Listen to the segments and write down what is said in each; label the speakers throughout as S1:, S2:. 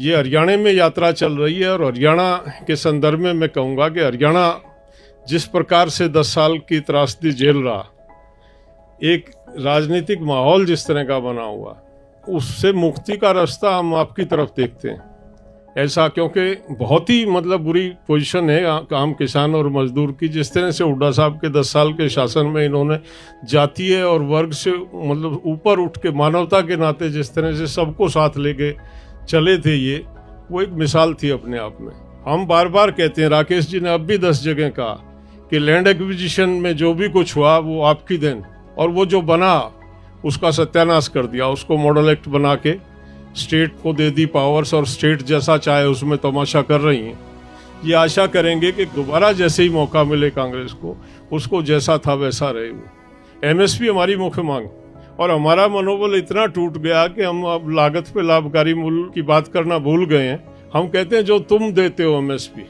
S1: ये हरियाणा में यात्रा चल रही है और हरियाणा के संदर्भ में मैं कहूँगा कि हरियाणा जिस प्रकार से 10 साल की त्रासदी झेल रहा, एक राजनीतिक माहौल जिस तरह का बना हुआ, उससे मुक्ति का रास्ता हम आपकी तरफ देखते हैं। ऐसा क्योंकि बहुत ही बुरी पोजीशन है आम किसान और मजदूर की। जिस तरह से हुड्डा साहब के 10 साल के शासन में इन्होंने जातीय और वर्ग से ऊपर उठ के मानवता के नाते जिस तरह से सबको साथ लेके चले थे, ये वो एक मिसाल थी अपने आप में। हम बार बार कहते हैं, राकेश जी ने अब भी 10 जगह कहा कि लैंड एक्विजिशन में जो भी कुछ हुआ वो आपकी देन, और वो जो बना उसका सत्यानाश कर दिया। उसको मॉडल एक्ट बना के स्टेट को दे दी पावर्स, और स्टेट जैसा चाहे उसमें तमाशा कर रही हैं। ये आशा करेंगे कि दोबारा जैसे ही मौका मिले कांग्रेस को, उसको जैसा था वैसा रहे वो। एमएसपी हमारी मुख्य मांग, और हमारा मनोबल इतना टूट गया कि हम अब लागत पे लाभकारी मूल्य की बात करना भूल गए हैं। हम कहते हैं जो तुम देते हो एमएसपी,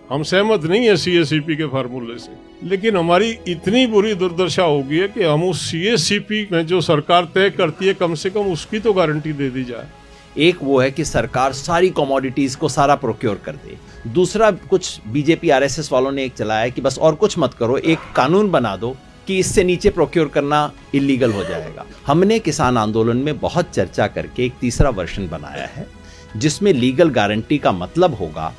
S1: हम सहमत नहीं है सीएससीपी के फार्मूले से, लेकिन हमारी इतनी बुरी दुर्दशा होगी है कि हम उस सीएससीपी में जो सरकार तय करती है, कम से कम उसकी तो गारंटी दे दी जाए।
S2: एक वो है कि सरकार सारी कमोडिटीज को सारा प्रोक्योर कर दे। दूसरा, कुछ बीजेपी आरएसएस वालों ने एक चलाया कि बस और कुछ मत करो, एक कानून बना दो कि इससे नीचे प्रोक्योर करना इलीगल हो जाएगा। हमने किसान आंदोलन में बहुत चर्चा करके एक तीसरा वर्जन बनाया है, जिसमें लीगल गारंटी का मतलब होगा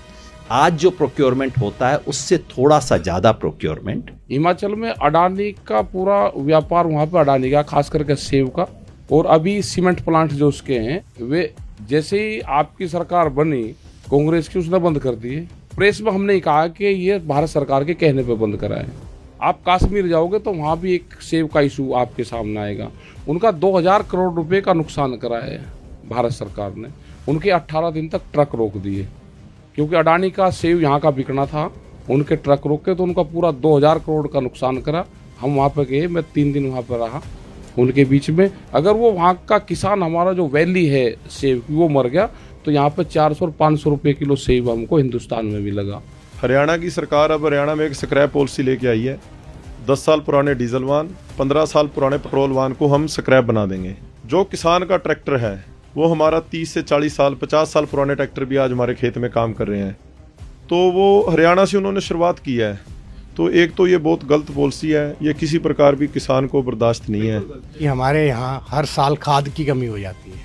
S2: आज जो प्रोक्योरमेंट होता है उससे थोड़ा सा ज्यादा प्रोक्योरमेंट।
S3: हिमाचल में अडानी का पूरा व्यापार, वहाँ पे अडानी का खास करके सेब का, और अभी सीमेंट प्लांट जो उसके हैं, वे जैसे ही आपकी सरकार बनी कांग्रेस की, उसने बंद कर दिए। प्रेस में हमने कहा कि ये भारत सरकार के कहने पे बंद करा है। आप कश्मीर जाओगे तो वहाँ भी एक सेब का इशू आपके सामने आएगा। उनका 2000 करोड़ रुपए का नुकसान करा है भारत सरकार ने। उनके 18 दिन तक ट्रक रोक दिए, क्योंकि अडानी का सेब यहाँ का बिकना था। उनके ट्रक रोके तो उनका पूरा 2000 करोड़ का नुकसान करा। हम वहाँ पे गए, मैं 3 दिन वहाँ पर रहा उनके बीच में। अगर वो वहाँ का किसान, हमारा जो वैली है सेब की, वो मर गया तो यहाँ पे 400 और 500 रुपये किलो सेब हमको हिंदुस्तान में भी लगा।
S4: हरियाणा की सरकार अब हरियाणा में एक स्क्रैप पॉलिसी लेके आई है। 10 साल पुराने डीजल वाहन, 15 साल पुराने पेट्रोल वाहन को हम स्क्रैप बना देंगे। जो किसान का ट्रैक्टर है वो हमारा 30 से 40 साल, 50 साल पुराने ट्रैक्टर भी आज हमारे खेत में काम कर रहे हैं। तो वो हरियाणा से उन्होंने शुरुआत की है। तो एक तो ये बहुत गलत पॉलिसी है, ये किसी प्रकार भी किसान को बर्दाश्त नहीं है।
S5: कि हमारे यहाँ हर साल खाद की कमी हो जाती है।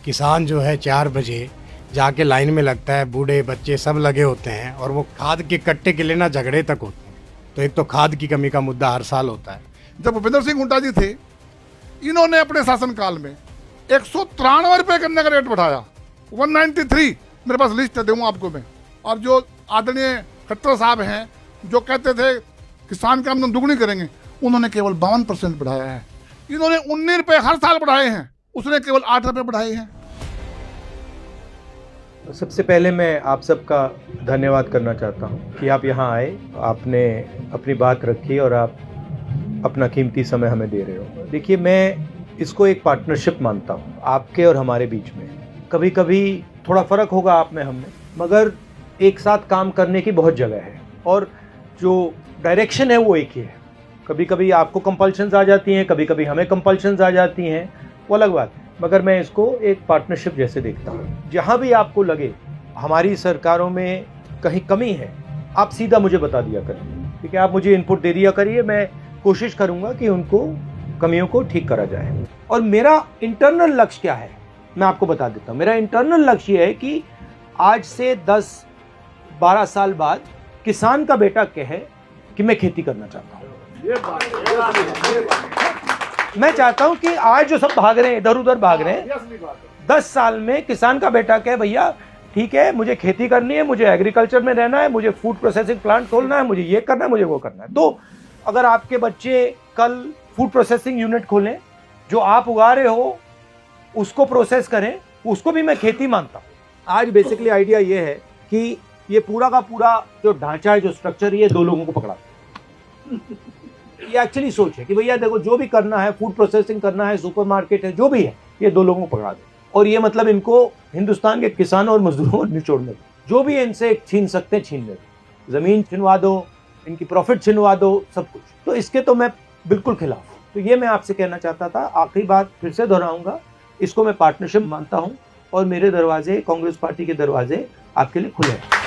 S5: किसान जो है 4 बजे जाके लाइन में लगता है, बूढ़े बच्चे सब लगे होते हैं, और वो खाद के कट्टे के लिए ना झगड़े तक होते हैं। तो एक तो खाद की कमी का मुद्दा हर साल होता है।
S6: जब भूपेंद्र सिंह हुड्डा जी थे, इन्होंने अपने शासनकाल में 193 रुपये गन्ने का रेट बढ़ाया, 193, मेरे पास लिस्ट है, दूंगा आपको मैं। और जो आदरणीय खट्टर साहब हैं, जो कहते थे किसान की आमदनी दुगनी करेंगे, उन्होंने केवल 52% बढ़ाया है। इन्होंने 19 रुपये हर साल बढ़ाए हैं, उसने केवल 8 रुपये बढ़ाए हैं।
S7: सबसे पहले मैं आप सबका धन्यवाद करना चाहता हूं कि आप यहां आए, आपने अपनी बात रखी और आप अपना कीमती समय हमें दे रहे हो। देखिए, मैं इसको एक पार्टनरशिप मानता हूं आपके और हमारे बीच में। कभी कभी थोड़ा फ़र्क होगा आप में हम में, मगर एक साथ काम करने की बहुत जगह है, और जो डायरेक्शन है वो एक ही है। कभी कभी आपको कंपल्शंस आ जाती हैं, कभी कभी हमें कंपल्शंस आ जाती हैं, वो अलग बात है, मगर मैं इसको एक पार्टनरशिप जैसे देखता हूँ। जहाँ भी आपको लगे हमारी सरकारों में कहीं कमी है, आप सीधा मुझे बता दिया करिए, ठीक है? आप मुझे इनपुट दे दिया करिए, मैं कोशिश करूँगा कि उनको कमियों को ठीक करा जाए। और मेरा इंटरनल लक्ष्य क्या है मैं आपको बता देता हूँ। मेरा इंटरनल लक्ष्य ये है कि आज से 10-12 साल बाद किसान का बेटा कहे कि मैं खेती करना चाहता हूँ। मैं चाहता हूं कि आज जो सब भाग रहे हैं, इधर उधर भाग रहे हैं, 10 साल में किसान का बेटा कहे भैया ठीक है, मुझे खेती करनी है, मुझे एग्रीकल्चर में रहना है, मुझे फूड प्रोसेसिंग प्लांट खोलना है, मुझे ये करना है, मुझे वो करना है। तो अगर आपके बच्चे कल फूड प्रोसेसिंग यूनिट खोलें, जो आप उगा रहे हो उसको प्रोसेस करें, उसको भी मैं खेती मानता हूँ। आज बेसिकली आइडिया ये है कि ये पूरा का पूरा जो ढांचा है, जो स्ट्रक्चर है, ये 2 लोगों को पकड़ा ये एक्चुअली सोच है कि भैया देखो, जो भी करना है, फूड प्रोसेसिंग करना है, सुपरमार्केट है, जो भी है, ये 2 लोगों को पकड़ा दे। और ये मतलब इनको हिंदुस्तान के किसानों और मजदूरों को निचोड़ने दो। जो भी इनसे छीन सकते हैं छीन ले दो, जमीन छिनवा दो, इनकी प्रॉफिट छिनवा दो, सब कुछ। तो इसके तो मैं बिल्कुल खिलाफ हूँ। तो ये मैं आपसे कहना चाहता था। आखिरी बात फिर से दोहराऊंगा, इसको मैं पार्टनरशिप मानता हूँ, और मेरे दरवाजे, कांग्रेस पार्टी के दरवाजे आपके लिए खुले हैं।